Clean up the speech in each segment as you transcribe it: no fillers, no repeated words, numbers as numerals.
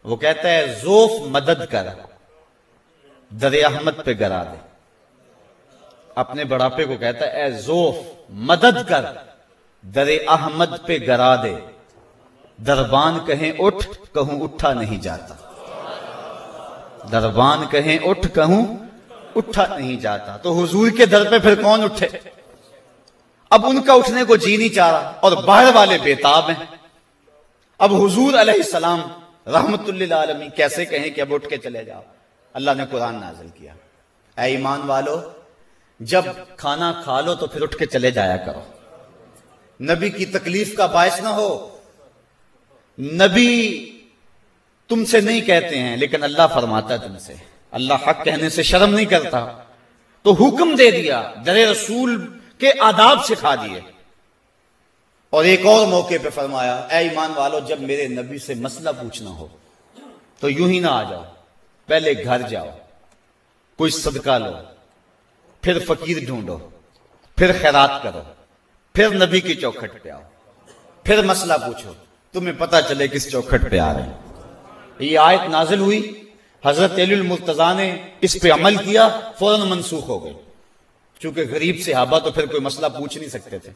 وہ کہتا ہے زوف مدد کر در احمد پہ گرا دے. اپنے بڑھاپے کو کہتا ہے اے زوف مدد کر در احمد پہ گرا دے. دربان کہیں اٹھ کہوں اٹھا نہیں جاتا. دربان کہیں اٹھ کہوں اٹھا نہیں جاتا. تو حضور کے در پہ پھر کون اٹھے؟ اب ان کا اٹھنے کو جی نہیں چاہ رہا اور باہر والے بےتاب ہیں. اب حضور علیہ السلام رحمت للعالمین کیسے کہیں کہ اب اٹھ کے چلے جاؤ؟ اللہ نے قرآن نازل کیا اے ایمان والو جب کھانا کھا لو تو پھر اٹھ کے چلے جایا کرو. نبی کی تکلیف کا باعث نہ ہو. نبی تم سے نہیں کہتے ہیں لیکن اللہ فرماتا ہے تم سے. اللہ حق کہنے سے شرم نہیں کرتا تو حکم دے دیا، در رسول کے آداب سکھا دیے. اور ایک اور موقع پہ فرمایا اے ایمان والو جب میرے نبی سے مسئلہ پوچھنا ہو تو یوں ہی نہ آ جاؤ، پہلے گھر جاؤ، کوئی صدقہ لو، پھر فقیر ڈھونڈو، پھر خیرات کرو، پھر نبی کی چوکھٹ پہ آؤ، پھر مسئلہ پوچھو، تمہیں پتہ چلے کس چوکھٹ پہ آ رہے ہیں. یہ آیت نازل ہوئی، حضرت علی المرتضیٰ نے اس پہ عمل کیا، فوراً منسوخ ہو گئی. چونکہ غریب صحابہ تو پھر کوئی مسئلہ پوچھ نہیں سکتے تھے.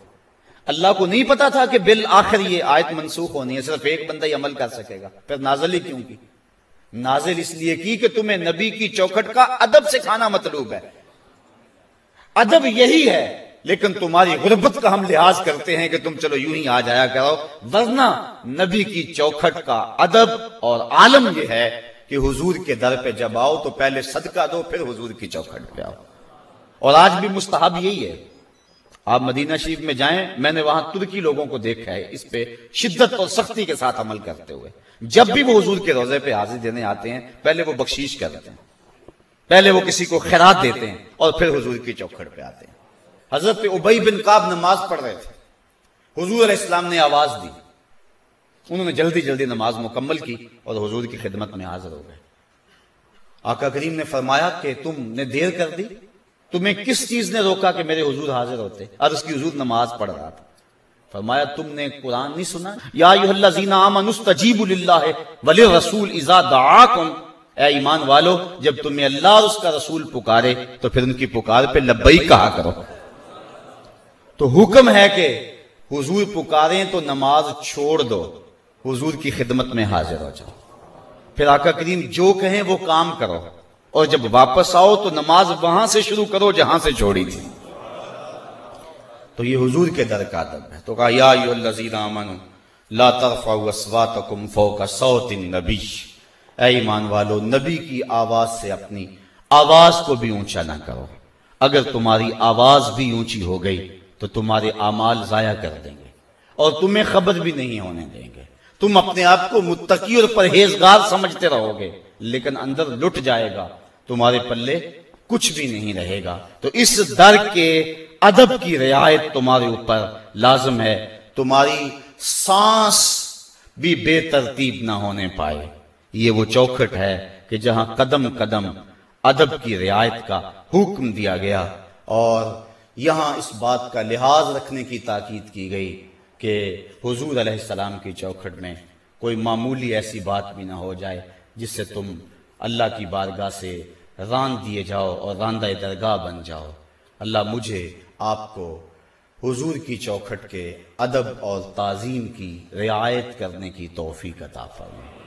اللہ کو نہیں پتا تھا کہ بالآخر یہ آیت منسوخ ہونی ہے، صرف ایک بندہ ہی عمل کر سکے گا. پھر نازل ہی کیوں کی؟ نازل اس لیے کی کہ تمہیں نبی کی چوکھٹ کا ادب سکھانا مطلوب ہے. ادب یہی ہے، لیکن تمہاری غربت کا ہم لحاظ کرتے ہیں کہ تم چلو یوں ہی آ جایا کرو. ورنہ نبی کی چوکھٹ کا ادب اور عالم یہ ہے کہ حضور کے در پہ جب آؤ تو پہلے صدقہ دو، پھر حضور کی چوکھٹ پہ آؤ. اور آج بھی مستحب یہی ہے. آپ مدینہ شریف میں جائیں، میں نے وہاں ترکی لوگوں کو دیکھا ہے اس پہ شدت اور سختی کے ساتھ عمل کرتے ہوئے. جب بھی وہ حضور کے روضے پہ حاضری دینے آتے ہیں پہلے وہ بخشیش کرتے ہیں، پہلے وہ کسی کو خیرات دیتے ہیں اور پھر حضور کی چوکھٹ پہ آتے ہیں. حضرت ابی بن کعب نماز پڑھ رہے تھے، حضور علیہ السلام نے آواز دی، انہوں نے جلدی جلدی نماز مکمل کی اور حضور کی خدمت میں حاضر ہو گئے. آقا کریم نے فرمایا کہ تم نے دیر کر دی، تمہیں کس چیز نے روکا کہ میرے حضور حاضر ہوتے؟ اور اس کی حضور نماز پڑھ رہا تھا. فرمایا تم نے قرآن نہیں سنا؟ یا ایھا الذین آمنوا استجیبوا للہ وللرسول اذا دعاکم، اے ایمان والو جب تمہیں اللہ اور اس کا رسول پکارے تو پھر ان کی پکار پہ لبیک کہا کرو. تو حکم ہے کہ حضور پکاریں تو نماز چھوڑ دو، حضور کی خدمت میں حاضر ہو جاؤ. پھر آقا کریم جو کہیں وہ کام کرو، اور جب واپس آؤ تو نماز وہاں سے شروع کرو جہاں سے چھوڑی تھی. تو یہ حضور کے در کا ادب ہے. تو کہا یا ایھا الذین آمنوا لا ترفعوا اصواتکم فوق صوت النبی، اے ایمان والو نبی کی آواز سے اپنی آواز کو بھی اونچا نہ کرو. اگر تمہاری آواز بھی اونچی ہو گئی تو تمہارے اعمال ضائع کر دیں گے اور تمہیں خبر بھی نہیں ہونے دیں گے. تم اپنے آپ کو متقی اور پرہیزگار سمجھتے رہو گے لیکن اندر لٹ جائے گا، تمہارے پلے کچھ بھی نہیں رہے گا. تو اس در کے ادب کی رعایت تمہارے اوپر لازم ہے. تمہاری سانس بھی بے ترتیب نہ ہونے پائے. یہ وہ چوکھٹ ہے کہ جہاں قدم قدم ادب کی رعایت کا حکم دیا گیا، اور یہاں اس بات کا لحاظ رکھنے کی تاکید کی گئی کہ حضور علیہ السلام کی چوکھٹ میں کوئی معمولی ایسی بات بھی نہ ہو جائے جس سے تم اللہ کی بارگاہ سے ران دیے جاؤ اور راندہ درگاہ بن جاؤ. اللہ مجھے آپ کو حضور کی چوکھٹ کے ادب اور تعظیم کی رعایت کرنے کی توفیق عطا فرمائے.